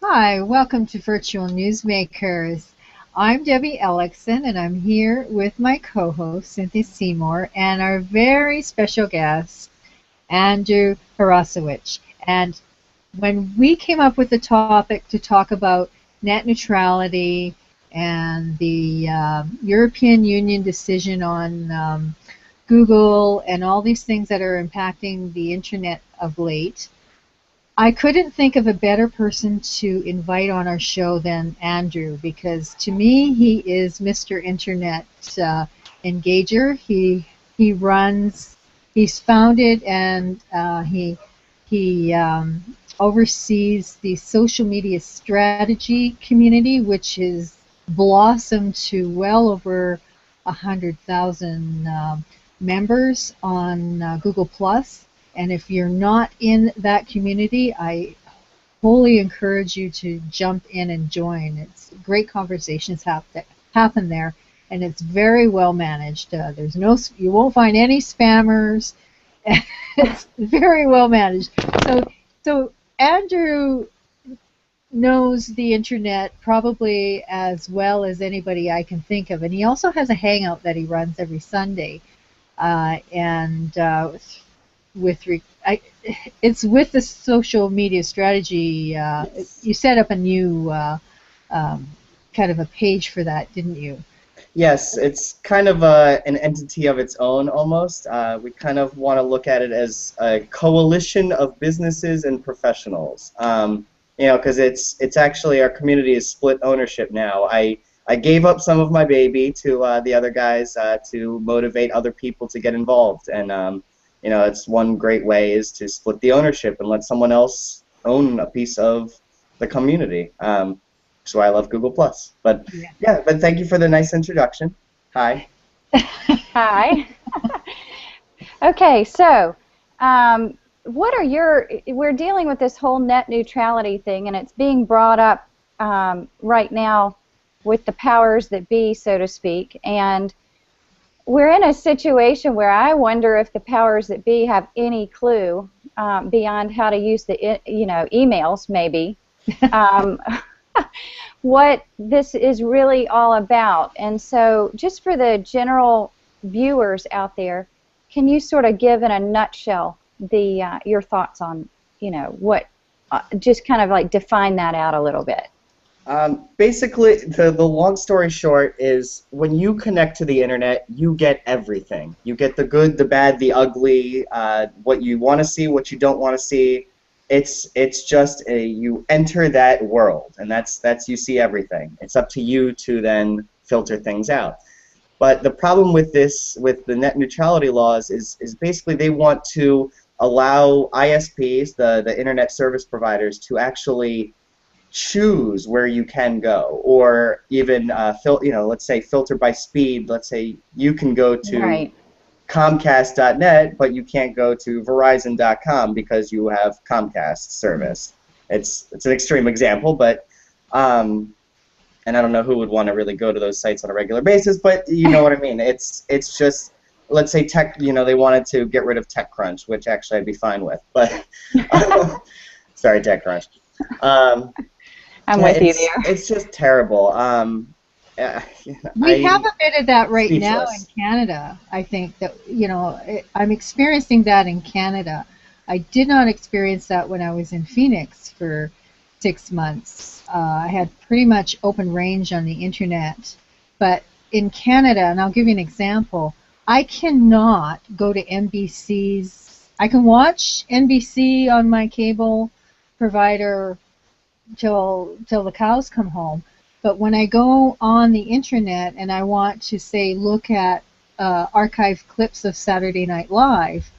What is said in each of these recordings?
Hi, welcome to Virtual Newsmakers. I'm Debbie Ellickson, and I'm here with my co-host, Cynthia Seymour, and our very special guest, Andrew Harasewych. And when we came up with the topic to talk about net neutrality and the European Union decision on Google and all these things that are impacting the internet of late, I couldn't think of a better person to invite on our show than Andrew because to me he is Mr. Internet Engager. He runs, he's founded and he oversees the social media strategy community, which has blossomed to well over 100,000 members on Google Plus. And if you're not in that community, I wholly encourage you to jump in and join. It's great conversations happen there, and it's very well managed. You won't find any spammers. It's very well managed. So Andrew knows the internet probably as well as anybody I can think of, and he also has a hangout that he runs every Sunday, and with it's with the social media strategy. You set up a new kind of a page for that, didn't you? Yes, it's kind of an entity of its own almost. We kind of want to look at it as a coalition of businesses and professionals. Because it's actually our community is split ownership now. I gave up some of my baby to the other guys to motivate other people to get involved, and it's one great way is to split the ownership and let someone else own a piece of the community. Which is why I love Google Plus. But yeah, but thank you for the nice introduction. Hi. Hi. Okay, so what are we're dealing with this whole net neutrality thing, and it's being brought up right now with the powers that be, so to speak, and we're in a situation where I wonder if the powers that be have any clue beyond how to use the emails maybe what this is really all about. And so just for the general viewers out there, can you sort of give in a nutshell your thoughts on what just kind of like define that out a little bit? Basically, the long story short is when you connect to the internet, you get everything. You get the good, the bad, the ugly, what you want to see, what you don't want to see. It's just you enter that world, and that's you see everything. It's up to you to then filter things out. But the problem with this, with the net neutrality laws, is basically they want to allow ISPs, the internet service providers, to actually choose where you can go, or even let's say filter by speed. Let's say you can go to Right. Comcast.net, but you can't go to Verizon.com because you have Comcast service. It's an extreme example, but and I don't know who would want to really go to those sites on a regular basis, but you know what I mean. It's just, let's say they wanted to get rid of TechCrunch, which actually I'd be fine with, but sorry, TechCrunch. I'm with you there. It's just terrible. We have a bit of that right now in Speechless. Canada. I think that, I'm experiencing that in Canada. I did not experience that when I was in Phoenix for 6 months. I had pretty much open range on the internet. But in Canada, and I'll give you an example, I cannot go to NBC's. I can watch NBC on my cable provider till the cows come home. But when I go on the internet and I want to, say, look at archived clips of Saturday Night Live,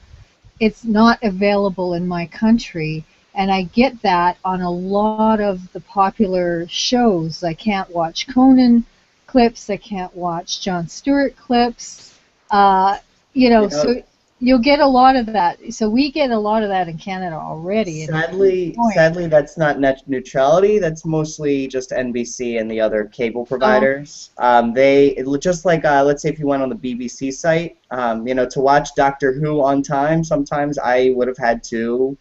it's not available in my country. And I get that on a lot of the popular shows. I can't watch Conan clips. I can't watch Jon Stewart clips. So you'll get a lot of that. So we get a lot of that in Canada already. Sadly, that's not net neutrality. That's mostly just NBC and the other cable providers. Just like let's say if you went on the BBC site, to watch Doctor Who on time, sometimes I would have had to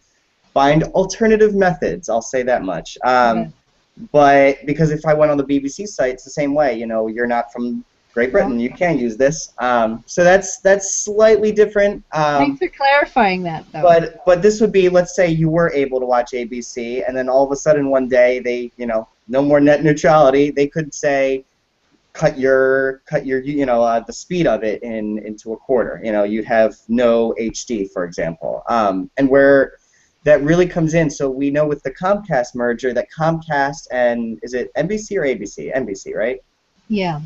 find alternative methods. I'll say that much. But because if I went on the BBC site, it's the same way. You're not from Great Britain, you can't use this. So that's slightly different. Thanks for clarifying that, though. But this would be, let's say you were able to watch ABC, and then all of a sudden one day they, no more net neutrality. They could say, cut your the speed of it into a quarter. You'd have no HD, for example. And where that really comes in, so we know with the Comcast merger that Comcast and, is it NBC or ABC? NBC, right? Yeah.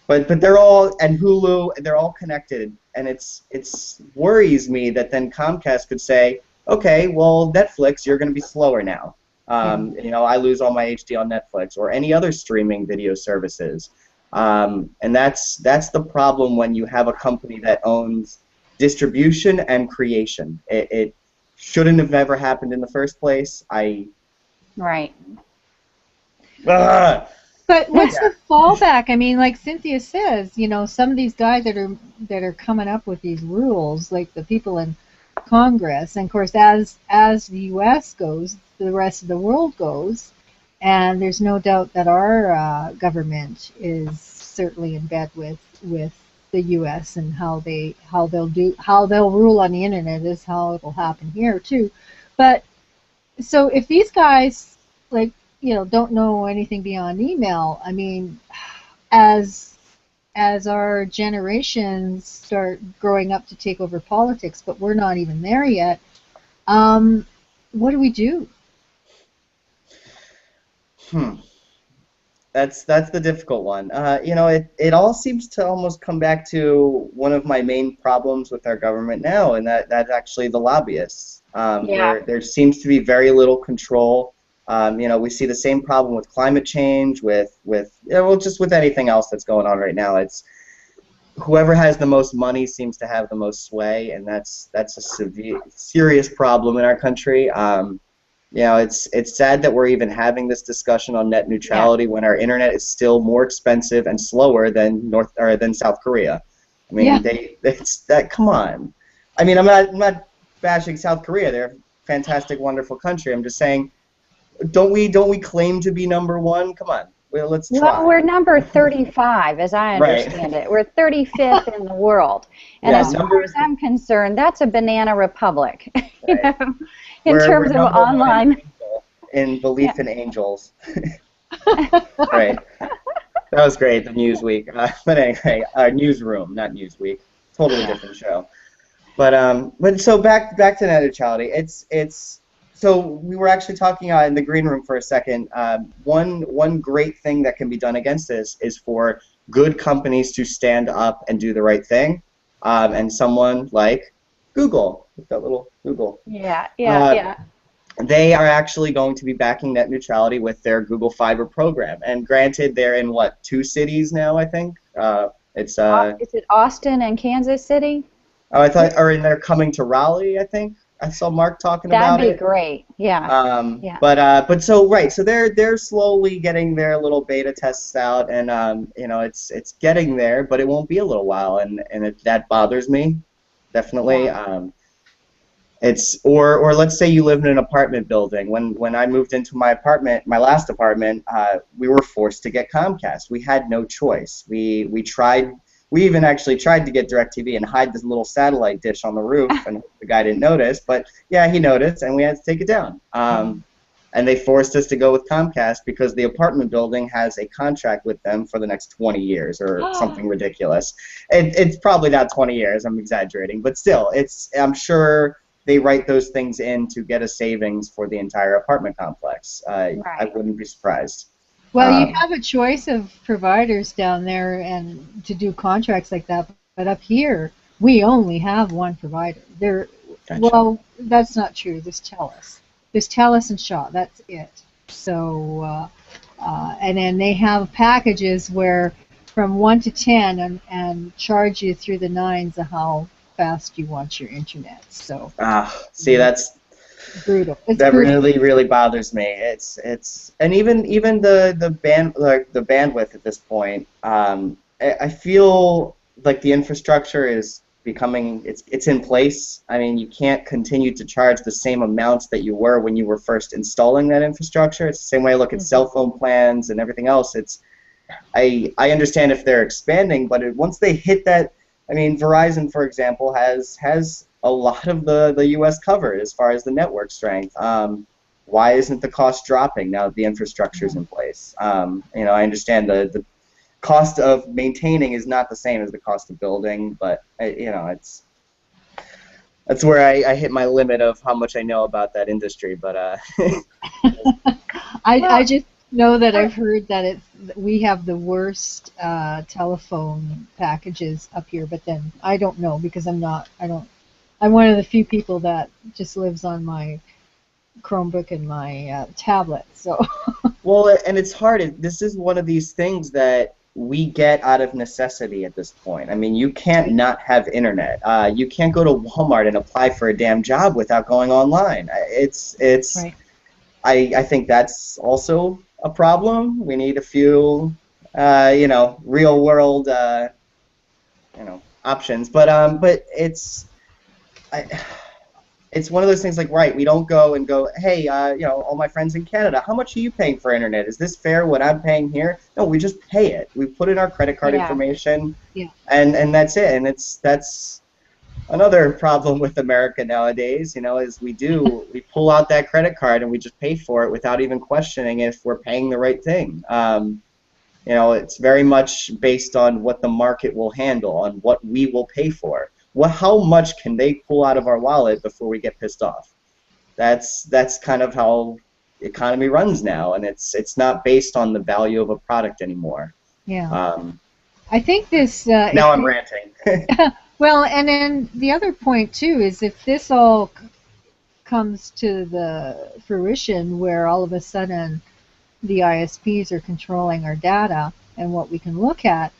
But they're all, and Hulu, they're all connected, and it's worries me that then Comcast could say, okay, well, Netflix, you're going to be slower now. I lose all my HD on Netflix or any other streaming video services. And that's the problem when you have a company that owns distribution and creation. It shouldn't have ever happened in the first place. Right. But what's the fallback? I mean, like Cynthia says, some of these guys that are coming up with these rules, like the people in Congress, and of course, as the U.S. goes, the rest of the world goes, and there's no doubt that our government is certainly in bed with the U.S. and how they'll rule on the internet is how it'll happen here too. But so if these guys don't know anything beyond email, I mean, as our generations start growing up to take over politics, but we're not even there yet, what do we do? That's the difficult one. It all seems to almost come back to one of my main problems with our government now, and that's actually the lobbyists. There seems to be very little control. We see the same problem with climate change, just with anything else that's going on right now. It's whoever has the most money seems to have the most sway, and that's a serious problem in our country. It's sad that we're even having this discussion on net neutrality when our internet is still more expensive and slower than South Korea. I mean, come on. I mean, I'm not bashing South Korea. They're a fantastic, wonderful country. I'm just saying, don't we claim to be number one? Come on, let's try. Well, we're number 35, as I understand it. We're 35th in the world, and as far as I'm concerned, that's a banana republic. In terms of online. In belief in angels. Right. That was great. The Newsweek. But anyway, Newsroom, not Newsweek. Totally different show. But so back to net neutrality. It's. So we were actually talking in the green room for a second. One great thing that can be done against this is for good companies to stand up and do the right thing, and someone like Google, with that little Google. Yeah. They are actually going to be backing net neutrality with their Google Fiber program. And granted, they're in 2 cities now, I think. Is it Austin and Kansas City? Oh, I thought, or they're coming to Raleigh, I think. I saw Mark talking about it. That'd be great. Yeah. But so they're slowly getting their little beta tests out, and it's getting there, but it won't be a little while, and that bothers me, definitely. Or let's say you live in an apartment building. When I moved into my last apartment, we were forced to get Comcast. We had no choice. We tried. We even actually tried to get DirecTV and hide this little satellite dish on the roof, and the guy didn't notice. But yeah, he noticed, and we had to take it down. And they forced us to go with Comcast because the apartment building has a contract with them for the next 20 years or something ridiculous. It's probably not 20 years. I'm exaggerating, but still, I'm sure they write those things in to get a savings for the entire apartment complex. I wouldn't be surprised. Well, you have a choice of providers down there and to do contracts like that, but up here we only have one provider. Gotcha. Well, that's not true. There's TELUS and Shaw. That's it. So, and then they have packages where from 1 to 10 and charge you through the 9s of how fast you want your internet. So. See, that's. Brutal. That really bothers me. And even the bandwidth at this point. I feel like the infrastructure is becoming, it's in place. I mean, you can't continue to charge the same amounts that you were when you were first installing that infrastructure. It's the same way I look at cell phone plans and everything else. I understand if they're expanding, but once they hit that, I mean, Verizon, for example, has a lot of the U.S. covered as far as the network strength. Why isn't the cost dropping now that the infrastructure is in place? You know, I understand the cost of maintaining is not the same as the cost of building, but you know, that's where I hit my limit of how much I know about that industry. But I just know that I've heard that we have the worst telephone packages up here, but then I don't know because I'm one of the few people that just lives on my Chromebook and my tablet. So well, and it's hard. This is one of these things that we get out of necessity at this point. I mean, you can't not have internet. You can't go to Walmart and apply for a damn job without going online. It's right. I think that's also a problem. We need a few, you know, real world, you know, options. But it's one of those things like, right, we don't go and go, hey, you know, all my friends in Canada, how much are you paying for internet? Is this fair what I'm paying here? No, we just pay it. We put in our credit card information, and that's it. And that's another problem with America nowadays, you know, is we pull out that credit card and we just pay for it without even questioning if we're paying the right thing. You know, it's very much based on what the market will handle, on what we will pay for. How much can they pull out of our wallet before we get pissed off? That's kind of how the economy runs now, and it's not based on the value of a product anymore. Yeah. I think this. Now I'm ranting. Well, and then the other point too is if this all comes to the fruition where all of a sudden the ISPs are controlling our data and what we can look at,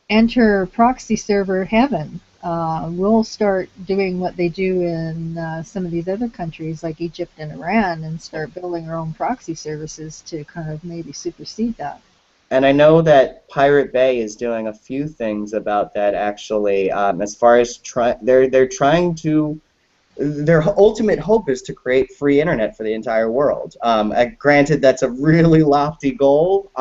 enter proxy server heaven. We'll start doing what they do in some of these other countries like Egypt and Iran and start building our own proxy services to kind of maybe supersede that. And I know that Pirate Bay is doing a few things about that actually. As far as they're trying to, their ultimate hope is to create free internet for the entire world. Granted, that's a really lofty goal,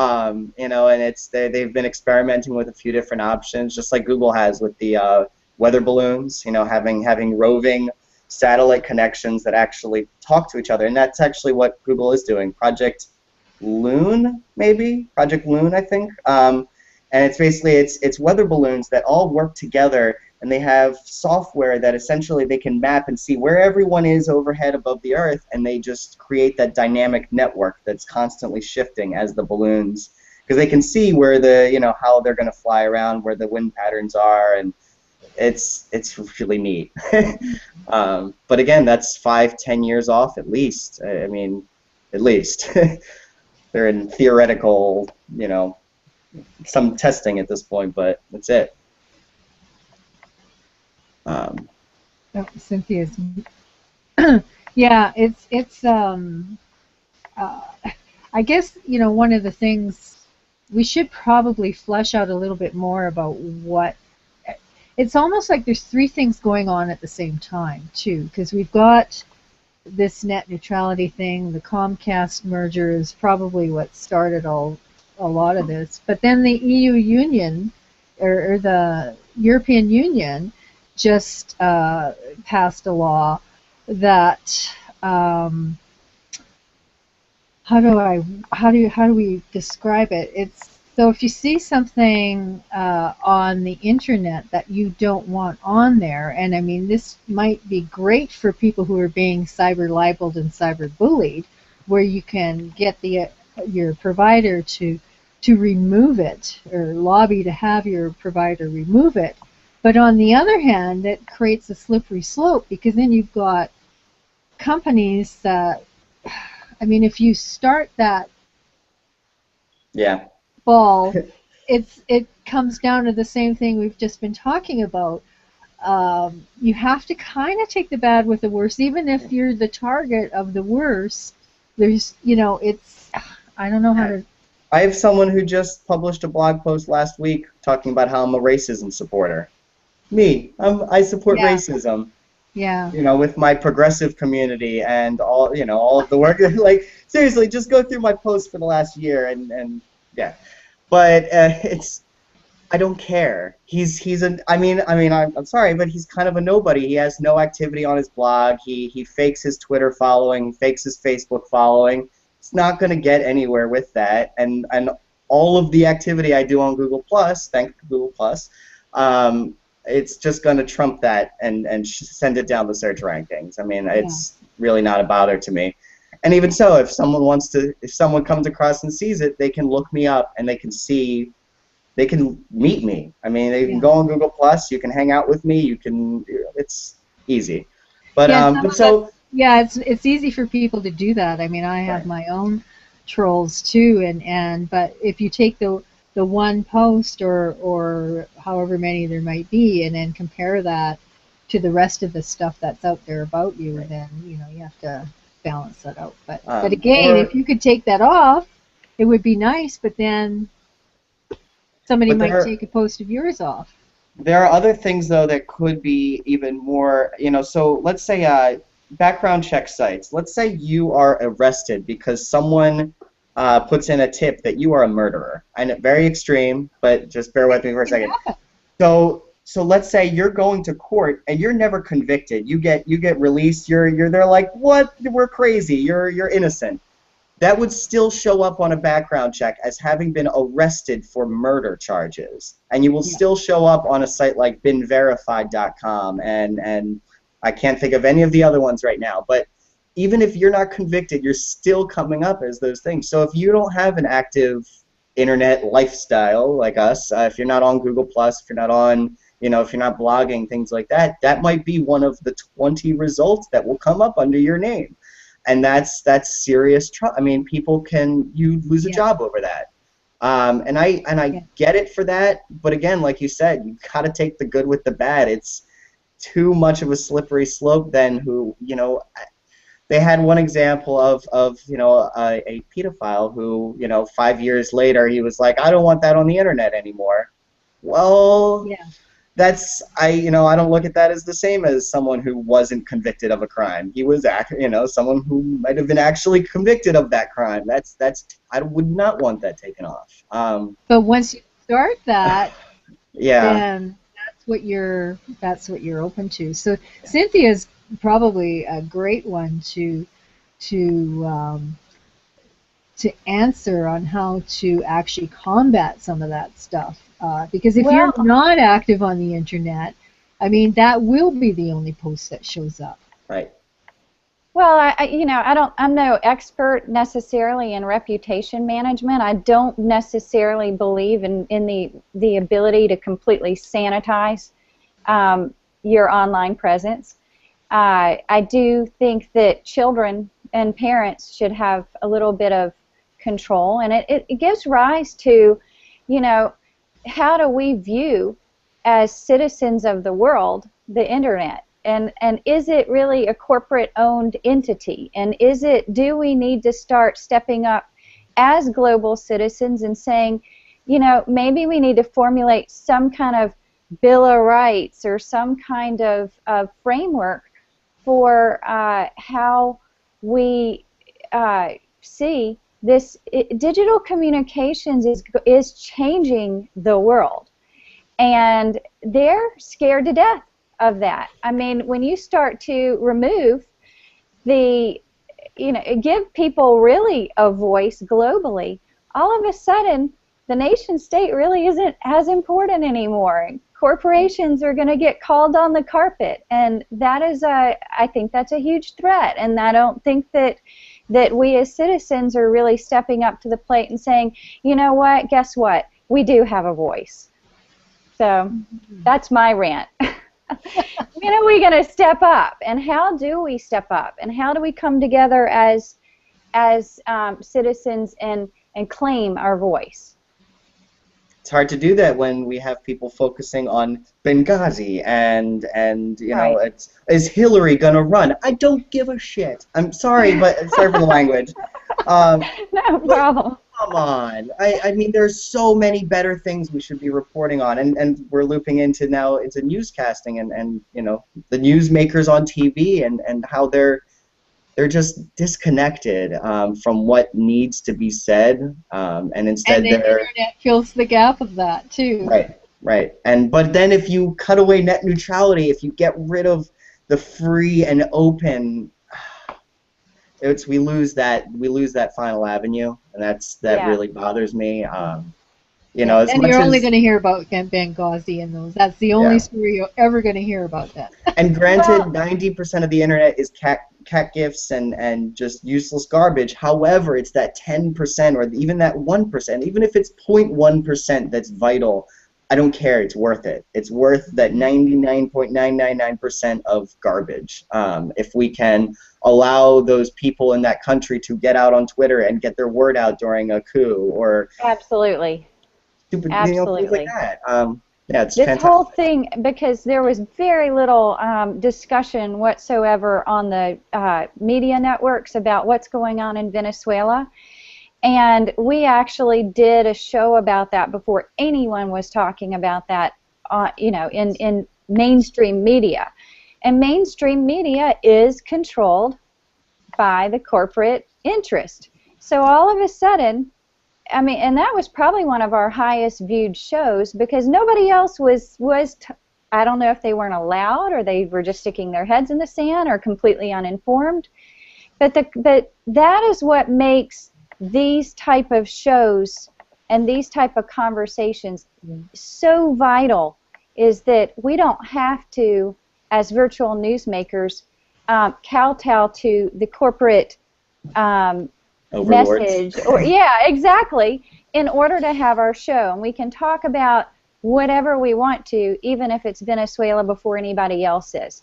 you know, and they've been experimenting with a few different options, just like Google has with the weather balloons. You know, having roving satellite connections that actually talk to each other, and that's actually what Google is doing. Project Loon, I think. And it's basically it's weather balloons that all work together, and they have software that essentially they can map and see where everyone is overhead above the Earth, and they just create that dynamic network that's constantly shifting as the balloons, because they can see where how they're going to fly around, where the wind patterns are, and it's really neat. But again, that's 5-10 years off at least. I mean, at least. They're in theoretical, you know, some testing at this point, but that's it. Cynthia's. Yeah, it's. I guess one of the things we should probably flesh out a little bit more about what. It's almost like there's three things going on at the same time too, because we've got this net neutrality thing. The Comcast merger is probably what started a lot of this. But then the EU Union, or the European Union, just passed a law that how do we describe it? It's so if you see something on the internet that you don't want on there, and I mean this might be great for people who are being cyber libeled and cyber bullied, where you can get your provider to remove it or lobby to have your provider remove it. But on the other hand, it creates a slippery slope, because then you've got companies that, I mean, if you start that ball, it comes down to the same thing we've just been talking about. You have to kind of take the bad with the worst, even if you're the target of the worst. There's, it's, I don't know how to. I have someone who just published a blog post last week talking about how I'm a racism supporter. Me. I support Yeah. racism. Yeah. You know, with my progressive community and all, you know, all of the work. Like, seriously, just go through my posts for the last year and yeah. But it's, I don't care. He's an, I'm sorry, but he's kind of a nobody. He has no activity on his blog. He fakes his Twitter following, fakes his Facebook following. It's not going to get anywhere with that. And all of the activity I do on Google Plus, thanks to Google Plus, um, it's just going to trump that and send it down the search rankings. I mean, Yeah. it's really not a bother to me. And even so, if someone comes across and sees it, they can look me up and they can meet me. I mean, they can Yeah. go on Google Plus. You can hang out with me. It's easy. Yeah, But so yeah, it's easy for people to do that. I mean, I have right. my own trolls too, and but if you take the one post or however many there might be, and then compare that to the rest of the stuff that's out there about you, Right. then you have to balance that out. But again, if Or you could take that off, it would be nice. But then somebody but might take a post of yours off. there are other things though that could be even more. You know, so let's say background check sites. Let's say you are arrested because someone puts in a tip that you are a murderer. I know, very extreme, but just bear with me for a second. So let's say you're going to court and you're never convicted. You get released. They're like, what? We're crazy. You're innocent. That would still show up on a background check as having been arrested for murder charges, and you will Yeah. still show up on a site like beenverified.com and I can't think of any of the other ones right now. But even if you're not convicted, you're still coming up as those things. So if you don't have an active internet lifestyle like us, if you're not on Google Plus, if you're not on, if you're not blogging, things like that, that might be one of the 20 results that will come up under your name, and that's serious. I mean, you lose a Yeah. job over that. And I Yeah. get it for that, but again, like you said, you got to take the good with the bad. It's too much of a slippery slope. Then they had one example of a pedophile who 5 years later he was like, I don't want that on the internet anymore. Well, Yeah. I don't look at that as the same as someone who wasn't convicted of a crime. He was someone who might have been actually convicted of that crime. That's I would not want that taken off. But once you start that, Yeah, then that's what you're open to. So Cynthia's probably a great one to to answer on how to actually combat some of that stuff. Because if you're Well, not active on the internet, I mean, that will be the only post that shows up. right. Well, I'm no expert necessarily in reputation management. I don't necessarily believe in the ability to completely sanitize your online presence. I do think that children and parents should have a little bit of control, and it gives rise to, you know, how do we view as citizens of the world the internet? And is it really a corporate owned entity? And do we need to start stepping up as global citizens and saying, maybe we need to formulate some kind of Bill of Rights or some kind of framework for how we see this. Digital communications is changing the world, and they're scared to death of that. I mean, when you start to remove give people really a voice globally, all of a sudden the nation state really isn't as important anymore. Corporations are going to get called on the carpet, and I think that's a huge threat, and I don't think that we as citizens are really stepping up to the plate and saying, you know what, guess what, we do have a voice. So that's my rant. When are we going to step up, and how do we step up, and how do we come together as citizens and claim our voice? It's hard to do that when we have people focusing on Benghazi and Right. is Hillary gonna run? I don't give a shit. I'm sorry, but sorry for the language. No But problem. Come on. I mean, there's so many better things we should be reporting on, and we're looping into now into newscasting and you know, the newsmakers on TV and how they're just disconnected from what needs to be said, and instead And the they're internet fills the gap of that too. right. But then if you cut away net neutrality, if you get rid of the free and open, we lose that final avenue, and that Yeah. really bothers me. You know, as And much you're only as going to hear about Benghazi and those. That's the only story you're ever going to hear about that. and granted, Well, 90% of the internet is cat gifs and just useless garbage. However, it's that 10% or even that 1%, even if it's 0.1% that's vital. I don't care. It's worth it. It's worth that 99.999% of garbage. If we can allow those people in that country to get out on Twitter and get their word out during a coup or absolutely. stupid, things Absolutely. like that. Yeah, it's This fantastic. whole thing, because there was very little discussion whatsoever on the media networks about what's going on in Venezuela. And we actually did a show about that before anyone was talking about that, you know, in mainstream media. And mainstream media is controlled by the corporate interest. So all of a sudden, I mean, and that was probably one of our highest viewed shows because nobody else I don't know if they weren't allowed or they were just sticking their heads in the sand or completely uninformed. But that is what makes these type of shows and these type of conversations so vital, is that we don't have to, as virtual newsmakers, kowtow to the corporate message, or yeah, exactly, in order to have our show. And we can talk about whatever we want to, even if it's Venezuela before anybody else is.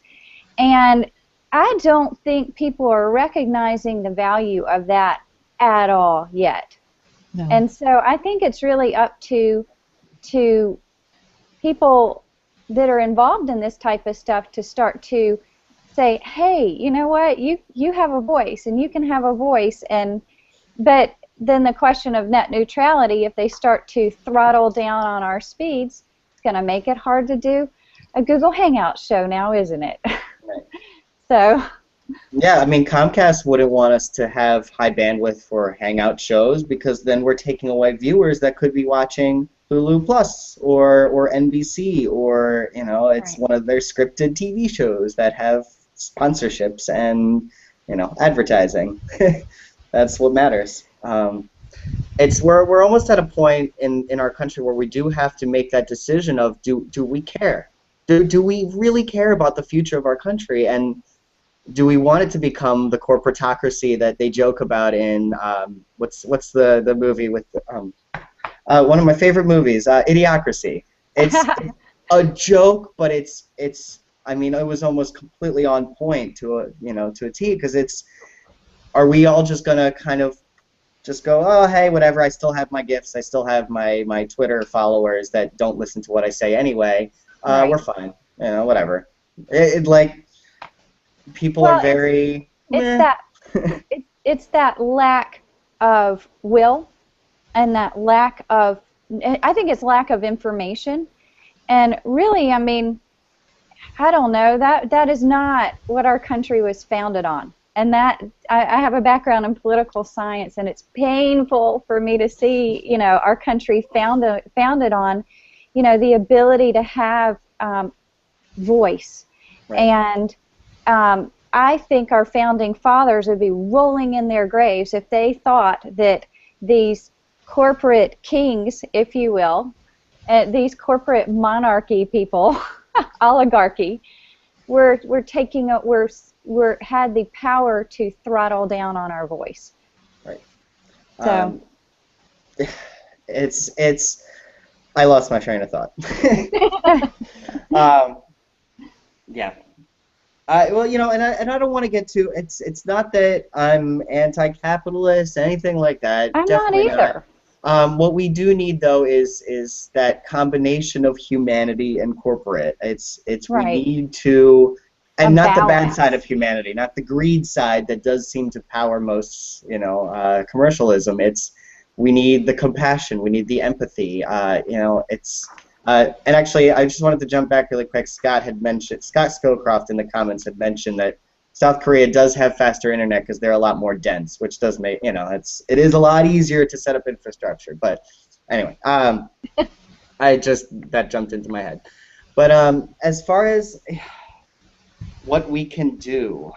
And I don't think people are recognizing the value of that at all yet. No. And so I think it's really up to people that are involved in this type of stuff to start to say, hey, you know what, you have a voice and you can have a voice. But then the question of net neutrality, if they start to throttle down on our speeds, it's going to make it hard to do a Google Hangout show now, isn't it? Right. So yeah, I mean, Comcast wouldn't want us to have high bandwidth for Hangout shows because then we're taking away viewers that could be watching Hulu Plus or NBC, or, you know, it's one of their scripted TV shows that have sponsorships and, you know, advertising. That's what matters. We're almost at a point in our country where we do have to make that decision of do we care? Do we really care about the future of our country? And do we want it to become the corporatocracy that they joke about in what's the movie with one of my favorite movies, Idiocracy? It's a joke, but it's I mean, it was almost completely on point to a T, because are we all just gonna kind of just go, oh, hey, whatever, I still have my gifts, I still have my Twitter followers that don't listen to what I say anyway, we're fine, you know, whatever. Like, people are very... It's that lack of will and that lack of, I think it's lack of information. And really, I mean, I don't know, that is not what our country was founded on. And that, I have a background in political science, and it's painful for me to see, you know, our country founded on, you know, the ability to have voice. Right. And I think our founding fathers would be rolling in their graves if they thought that these corporate kings, if you will, these corporate monarchy people, oligarchy, had the power to throttle down on our voice. Right. So I lost my train of thought. Yeah. Well, you know, and I don't want to get too. It's not that I'm anti-capitalist, anything like that. I'm Definitely not either. What we do need, though, is that combination of humanity and corporate. We need to, and not the bad side of humanity, not the greed side that does seem to power most, you know, commercialism. It's we need the compassion, we need the empathy. You know, it's and actually, I just wanted to jump back really quick. Scott Scowcroft in the comments had mentioned that South Korea does have faster internet because they're a lot more dense, which does make, you know, it is a lot easier to set up infrastructure. But anyway, that jumped into my head. But as far as what we can do,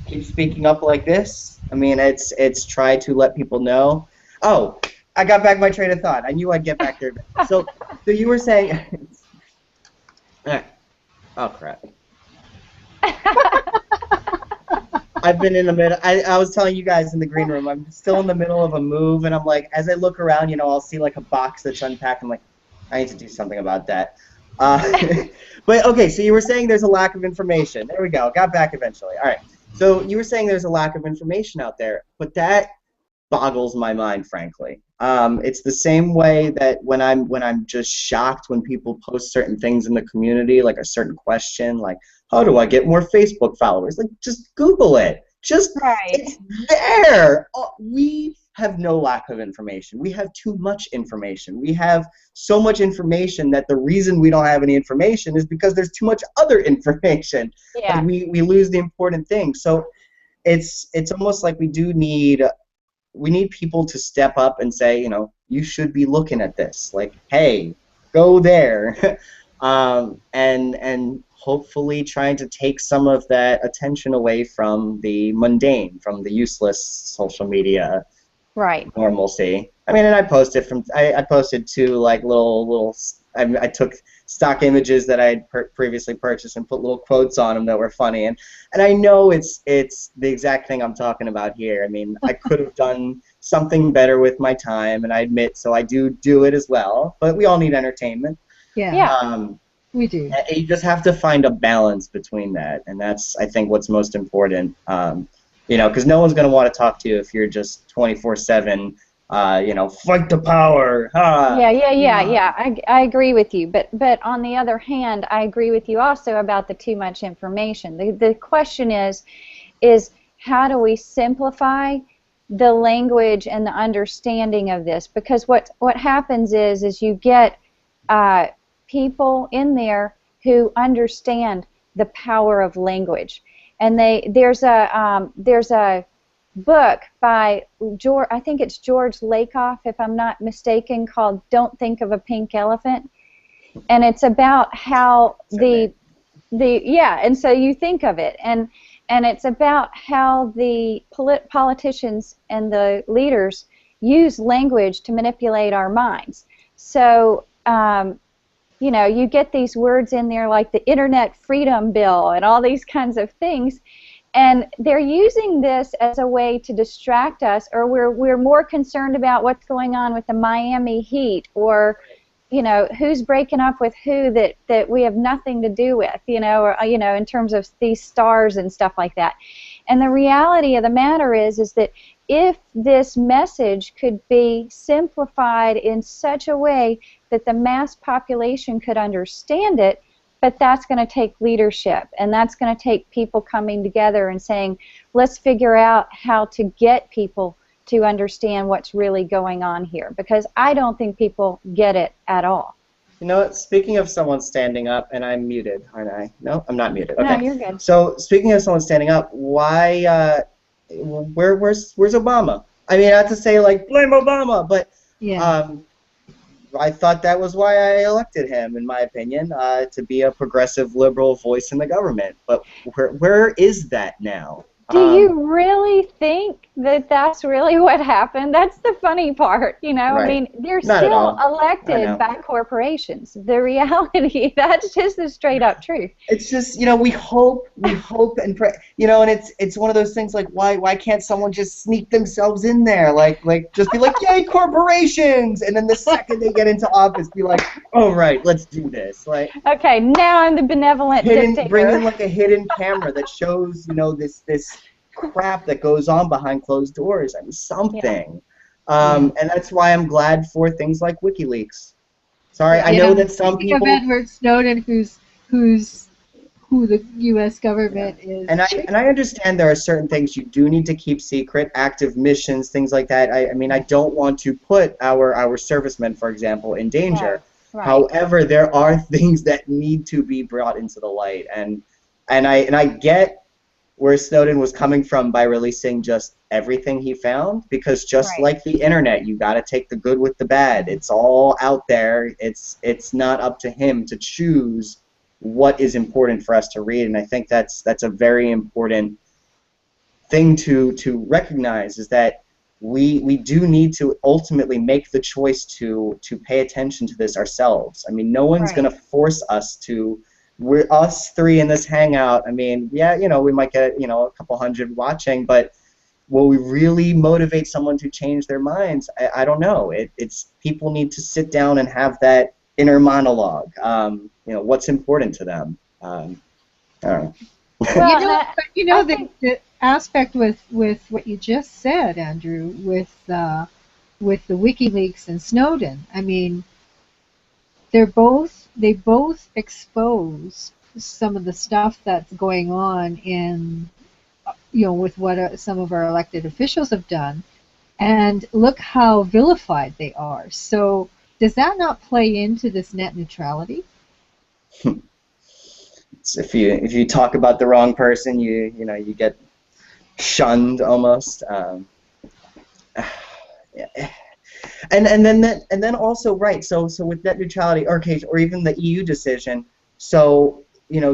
keep speaking up like this. I mean, it's try to let people know. Oh, I got back my train of thought. I knew I'd get back there. So you were saying. All right. Oh crap. I've been in the middle. I was telling you guys in the green room, I'm still in the middle of a move, and I'm like, as I look around, you know, I'll see like a box that's unpacked. I'm like, I need to do something about that. But okay, so you were saying there's a lack of information. There we go. Got back eventually. All right. So you were saying there's a lack of information out there, but that boggles my mind, frankly. It's the same way that when I'm just shocked when people post certain things in the community, like a certain question, like how do I get more Facebook followers? Like just Google it. It's there. We have no lack of information. We have too much information. We have so much information that the reason we don't have any information is because there's too much other information. Yeah. And we lose the important things. So it's almost like we need people to step up and say, you know, you should be looking at this. Like, hey, go there. And hopefully trying to take some of that attention away from the mundane, from the useless social media normalcy. I mean, and I posted two like little I took stock images that I had previously purchased and put little quotes on them that were funny, and I know it's the exact thing I'm talking about here. I mean, I could have done something better with my time, and I admit, so I do it as well, but we all need entertainment. Yeah. We do. You just have to find a balance between that, and that's, I think, what's most important. You know, because no one's going to want to talk to you if you're just 24/7. You know, fight the power. I agree with you. But on the other hand, I agree with you also about the too much information. The question is how do we simplify the language and the understanding of this? Because what happens is you get people in there who understand the power of language, and there's a book by I think it's George Lakoff, if I'm not mistaken, called "Don't Think of a Pink Elephant," and it's about how and so you think of it, and it's about how the politicians and the leaders use language to manipulate our minds. So you know, you get these words in there like the Internet Freedom Bill and all these kinds of things, and they're using this as a way to distract us, or we're more concerned about what's going on with the Miami Heat, or, you know, who's breaking up with who that we have nothing to do with, you know, or, you know, in terms of these stars and stuff like that. And the reality of the matter is that if this message could be simplified in such a way that the mass population could understand it, but that's going to take leadership, and that's going to take people coming together and saying, let's figure out how to get people to understand what's really going on here, because I don't think people get it at all. You know what? Speaking of someone standing up, and I'm muted, aren't I? No, I'm not muted. Okay. No, you're good. So speaking of someone standing up, why? Where's Obama? I mean, not to say like blame Obama, but I thought that was why I elected him, in my opinion, to be a progressive liberal voice in the government. But where is that now? Do you really think that that's really what happened? That's the funny part, you know. Right. I mean, they're Not still elected by corporations. The reality, that's just the straight up truth. It's just, you know, we hope and pray, you know, and it's one of those things like, why can't someone just sneak themselves in there, like just be like, yay, corporations, and then the second they get into office, be like, oh right, let's do this, like. Okay, now I'm the benevolent dictator. Bring in like a hidden camera that shows, you know, this crap that goes on behind closed doors. I mean, something. And that's why I'm glad for things like WikiLeaks. Sorry, I know that some people. Of Edward Snowden, who who the U.S. government is. And I understand there are certain things you do need to keep secret, active missions, things like that. I mean, I don't want to put our servicemen, for example, in danger. No, right. However, there are things that need to be brought into the light, and I get where Snowden was coming from by releasing just everything he found, because just Right. like the internet, you got to take the good with the bad. It's all out there. It's not up to him to choose what is important for us to read, and I think that's a very important thing to recognize, is that we do need to ultimately make the choice to pay attention to this ourselves. I mean, no one's Right. going to force us to. We're us three in this hangout. I mean, yeah, we might get a couple hundred watching, but will we really motivate someone to change their minds? I don't know. It's people need to sit down and have that inner monologue. What's important to them. I don't know. Well, I The, think- the aspect with what you just said, Andrew, with the WikiLeaks and Snowden. I mean, they both expose some of the stuff that's going on in with what some of our elected officials have done, and look how vilified they are. So does that not play into this net neutrality? If you talk about the wrong person, you get shunned almost. Yeah. And then also, right, so with net neutrality, or even the EU decision, so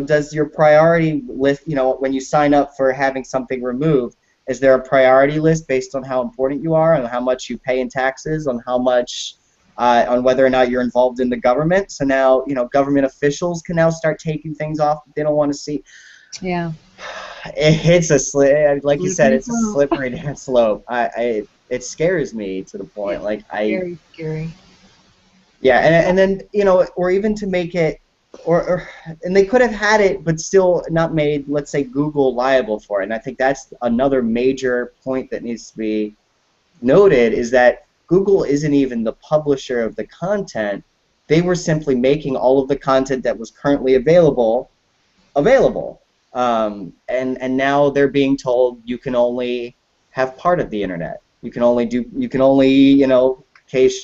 does your priority list, when you sign up for having something removed, is there a priority list based on how important you are, on how much you pay in taxes, on how much on whether or not you're involved in the government? So now government officials can now start taking things off that they don't want to see. Yeah. It's like you said, it's a slope. slippery slope. It scares me to the point, Very scary. Yeah, and then or even to make it, and they could have had it, but still not made, let's say, Google liable for it. And I think that's another major point that needs to be noted, is that Google isn't even the publisher of the content. They were simply making all of the content that was currently available. And now they're being told you can only have part of the internet. You can only case,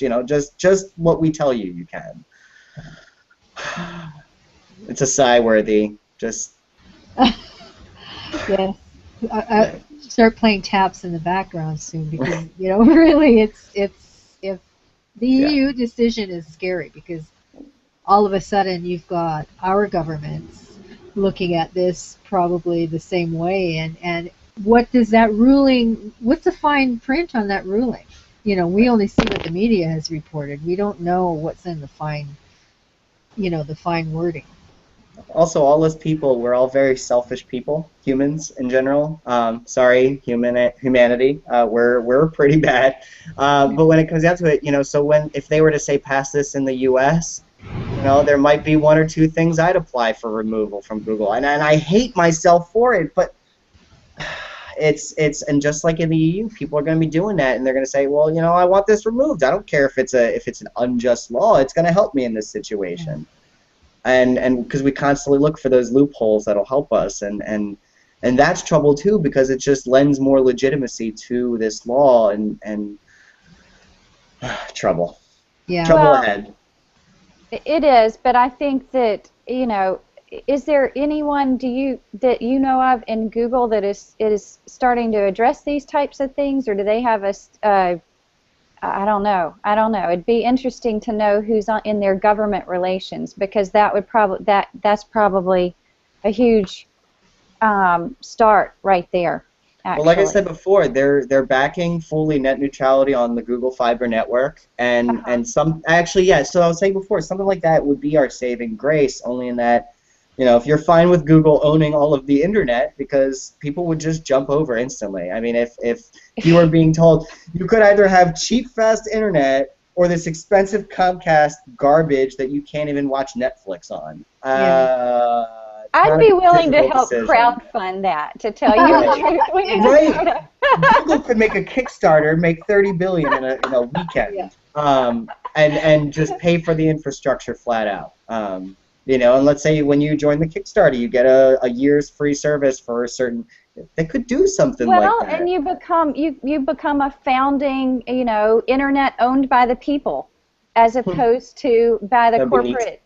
just what we tell you you can. It's a sigh worthy. Just Yes. Start playing taps in the background soon, because really it's if the EU decision is scary, because all of a sudden you've got our governments looking at this probably the same way, and what does that ruling, what's the fine print on that ruling? We only see what the media has reported. We don't know what's in the fine wording. also, all us people, we're all very selfish people, humans in general. Sorry, humanity, we're pretty bad. But when it comes down to it, so if they were to say pass this in the U.S., there might be one or two things I'd apply for removal from Google, and I hate myself for it, but and just like in the EU, people are going to be doing that, and they're going to say, well, I want this removed. I don't care if it's an unjust law. It's going to help me in this situation. And because we constantly look for those loopholes that'll help us, and that's trouble too, because it just lends more legitimacy to this law, and trouble. Yeah. Trouble ahead. It is, but I think that, is there anyone that you know of in Google that is starting to address these types of things, or do they have I don't know. It'd be interesting to know who's in their government relations, because that would that's probably a huge start right there. Actually. Well, like I said before, they're backing fully net neutrality on the Google Fiber network, and some actually, yeah. So I was saying before, something like that would be our saving grace. Only in that, if you're fine with Google owning all of the internet, because people would just jump over instantly. I mean, if you were being told you could either have cheap, fast internet or this expensive Comcast garbage that you can't even watch Netflix on. I'd be willing to help decision. Crowdfund that, to tell you the truth. Right. Google could make a Kickstarter, make $30 billion in a weekend, and just pay for the infrastructure flat out. You know, and let's say when you join the Kickstarter, you get a year's free service for a certain. They could do something like Well, that. and you become a founding, internet owned by the people, as opposed to by the That'd be neat. corporate.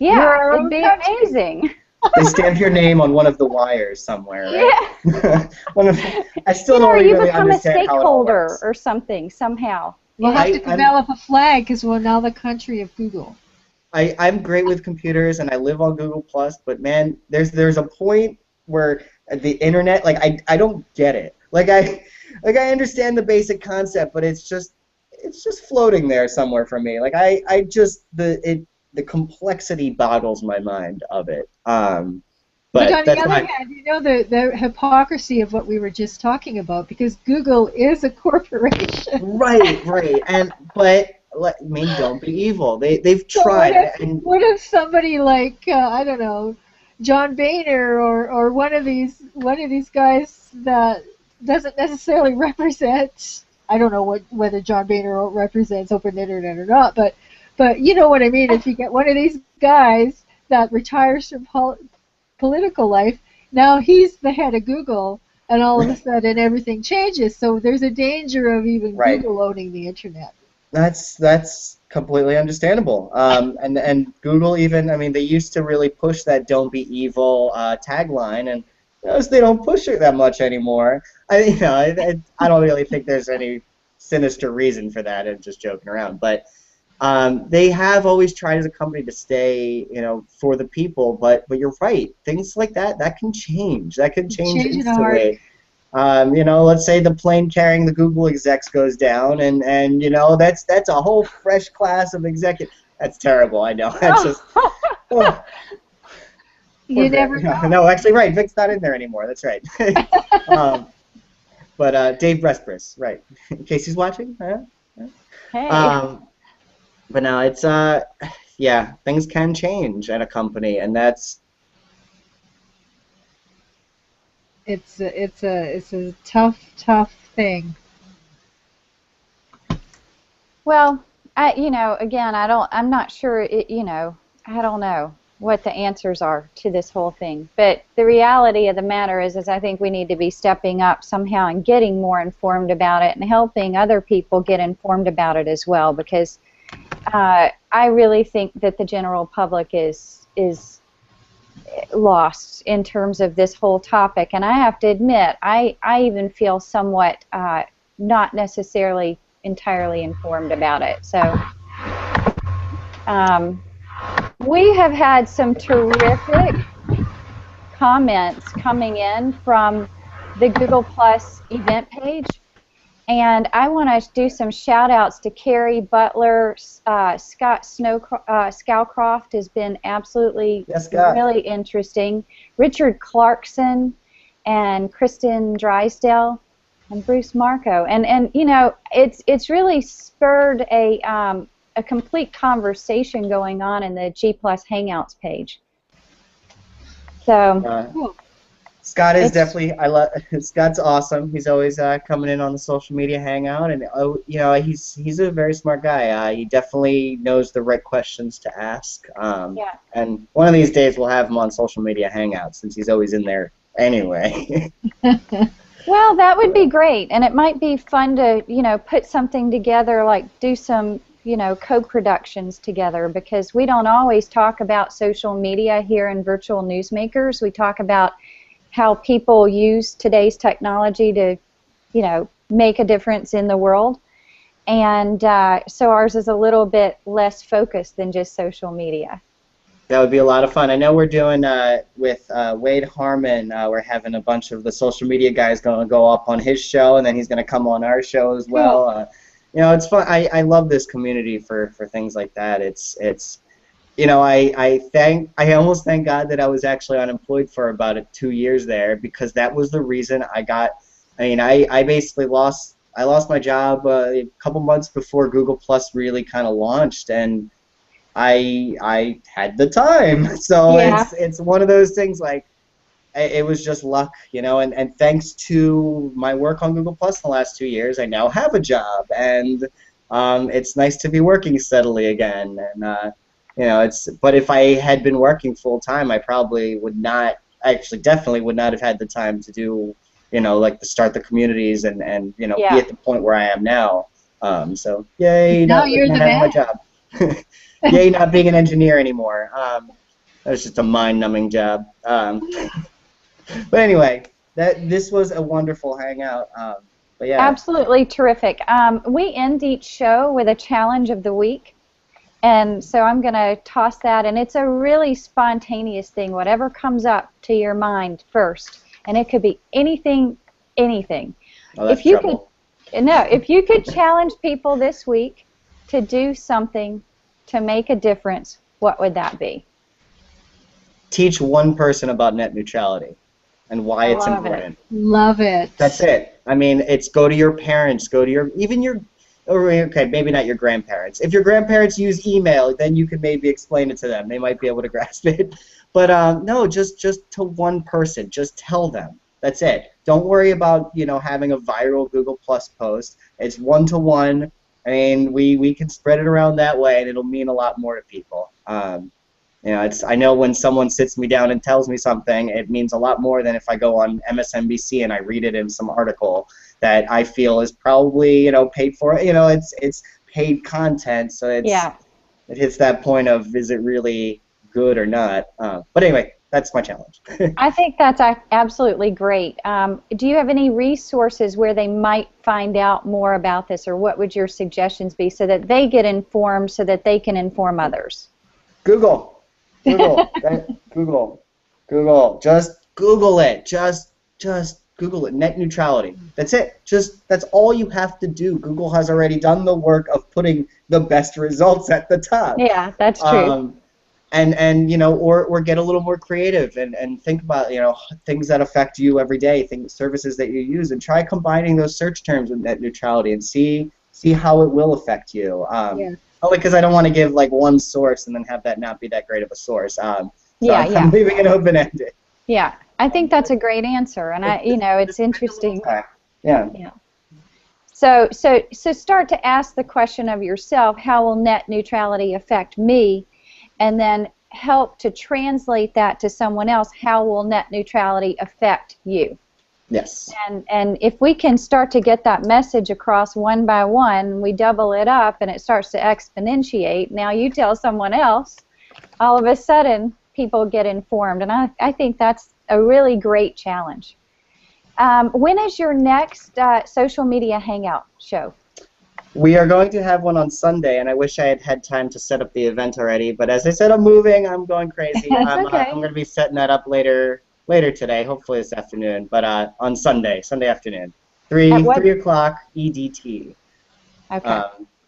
We're Yeah, our it'd own be country. amazing. They stamp your name on one of the wires somewhere, right? Yeah. I still Or don't you really become a understand how it all stakeholder works. or something somehow. We'll have to I'm develop a flag because we're now the country of Google. I'm great with computers and I live on Google Plus, but man, there's a point where the internet, like I don't get it. I understand the basic concept, but it's just floating there somewhere for me. Like I just the complexity boggles my mind of it. But But on the that's other not hand, the hypocrisy of what we were just talking about, because Google is a corporation. right. I mean, don't be evil. They've So tried and what if somebody like I don't know, John Boehner or one of these guys that doesn't necessarily represent, I don't know whether John Boehner represents open internet or not, but you know what I mean. If you get one of these guys that retires from political life, now he's the head of Google, and all of a sudden everything changes. So there's a danger of even right. Google owning the internet. That's completely understandable. And Google even, I mean, they used to really push that "Don't be evil" tagline, and notice they don't push it that much anymore. I don't really think there's any sinister reason for that. I'm just joking around, but they have always tried as a company to stay, for the people. But you're right, things like that can change. That can change Change in a heart. instantly. Let's say the plane carrying the Google execs goes down, and that's a whole fresh class of executive. That's terrible. I know. That's just. Oh, You never know. No, actually, right. Vic's not in there anymore. That's right. But Dave Brespris, right? In case he's watching. Hey. But no, it's yeah, things can change at a company, and that's. It's a tough thing. Well, again, I'm not sure. I don't know what the answers are to this whole thing. But the reality of the matter is I think we need to be stepping up somehow and getting more informed about it and helping other people get informed about it as well. Because I really think that the general public is lost in terms of this whole topic. And I have to admit, I even feel somewhat not necessarily entirely informed about it. So we have had some terrific comments coming in from the Google Plus event page. And I want to do some shout-outs to Carrie Butler. Scott Scowcroft has been absolutely really interesting. Richard Clarkson and Kristen Drysdale and Bruce Marco. And it's really spurred a complete conversation going on in the G Plus Hangouts page. So. Scott is definitely. Scott's awesome. He's always coming in on the social media hangout, and he's a very smart guy. He definitely knows the right questions to ask. Yeah. And one of these days we'll have him on social media hangout since he's always in there anyway. Well, that would be great, and it might be fun to put something together, like do some co-productions together, because we don't always talk about social media here in Virtual Newsmakers. We talk about how people use today's technology to, make a difference in the world. And so ours is a little bit less focused than just social media. That would be a lot of fun. I know we're doing with Wade Harmon. We're having a bunch of the social media guys going to go up on his show, and then he's going to come on our show as well. It's fun. I love this community for things like that. I almost thank God that I was actually unemployed for about 2 years there, because that was the reason I basically lost my job a couple months before Google Plus really kind of launched, and I had the time. So it's one of those things, like, it was just luck, and thanks to my work on Google Plus in the last 2 years, I now have a job, and it's nice to be working steadily again. And you know, it's. But if I had been working full time, I probably would not. Actually, definitely would not have had the time to do, you know, like to start the communities and you know, be Yeah. at the point where I am now. So yay, Now not you're the having my man. job. Yay, not being an engineer anymore. That was just a mind-numbing job. But anyway, this was a wonderful hangout. But yeah, Absolutely terrific. We end each show with a challenge of the week. And so I'm going to toss that, and it's a really spontaneous thing, whatever comes up to your mind first. And it could be anything, anything. oh, that's If you trouble. if you could challenge people this week to do something to make a difference, what would that be? Teach one person about net neutrality and why I it's love important. Love it. That's it. I mean, it's go to your parents, go to your, even your, or okay, maybe not your grandparents. If your grandparents use email, then you can maybe explain it to them. They might be able to grasp it. But no, just to one person. Just tell them. That's it. Don't worry about, you know, having a viral Google Plus post. It's one-to-one. I mean, we can spread it around that way, and it'll mean a lot more to people. You know, I know when someone sits me down and tells me something, it means a lot more than if I go on MSNBC and I read it in some article that I feel is probably, you know, paid for. You know, it's paid content, so it hits that point of, is it really good or not? But anyway, that's my challenge. I think that's absolutely great. Do you have any resources where they might find out more about this, or what would your suggestions be so that they get informed, so that they can inform others? Google. Google. Just Google it. Just Google it. Net neutrality. That's it. That's all you have to do. Google has already done the work of putting the best results at the top. Yeah, that's true. And you know, or get a little more creative and think about, you know, things that affect you every day, services that you use, and try combining those search terms with net neutrality and see how it will affect you. Yeah. Only because I don't want to give like one source and then have that not be that great of a source. So I'm leaving it open-ended. Yeah, I think that's a great answer, and you know, it's interesting. Yeah. So start to ask the question of yourself: how will net neutrality affect me? And then help to translate that to someone else. How will net neutrality affect you? Yes. And if we can start to get that message across one by one, we double it up and it starts to exponentiate. Now you tell someone else, all of a sudden people get informed. And I think that's a really great challenge. When is your next social media hangout show? We are going to have one on Sunday, and I wish I had had time to set up the event already. But as I said, I'm moving. I'm going crazy. That's okay. I'm going to be setting that up later today, hopefully this afternoon. But on Sunday afternoon, 3 o'clock EDT. Okay.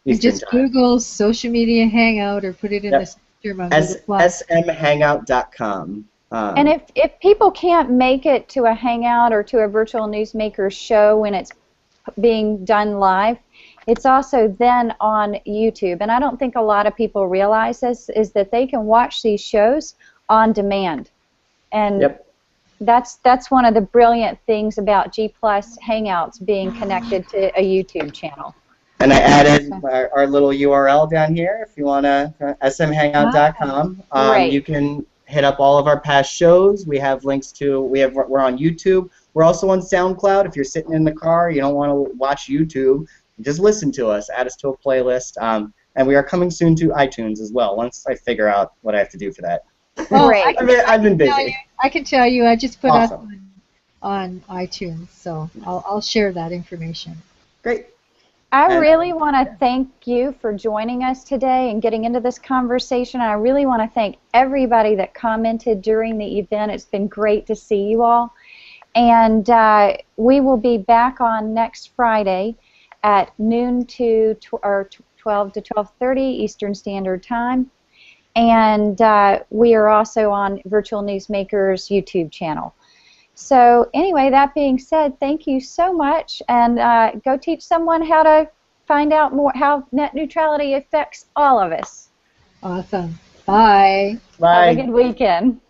Eastern just time. Google social media hangout or put it in the search term on Google Plus. smhangout.com. And if people can't make it to a hangout or to a virtual Newsmakers show when it's being done live, it's also then on YouTube. And I don't think a lot of people realize this, is that they can watch these shows on demand. And that's one of the brilliant things about G Plus Hangouts being connected to a YouTube channel. And I added our little URL down here if you want to, smhangout.com. You can hit up all of our past shows. We have links to, we're on YouTube. We're also on SoundCloud. If you're sitting in the car, you don't want to watch YouTube, just listen to us, add us to a playlist. And we are coming soon to iTunes as well, once I figure out what I have to do for that. Well, Great. I've been busy. I can tell you, I just put us Awesome. on iTunes, so I'll share that information. Great. I really want to thank you for joining us today and getting into this conversation. I really want to thank everybody that commented during the event. It's been great to see you all. And we will be back on next Friday at noon to 12 to 12:30 Eastern Standard Time. And we are also on Virtual Newsmakers YouTube channel. So anyway, that being said, thank you so much, and go teach someone how to find out more how net neutrality affects all of us. Awesome. Bye. Bye. Have a good weekend.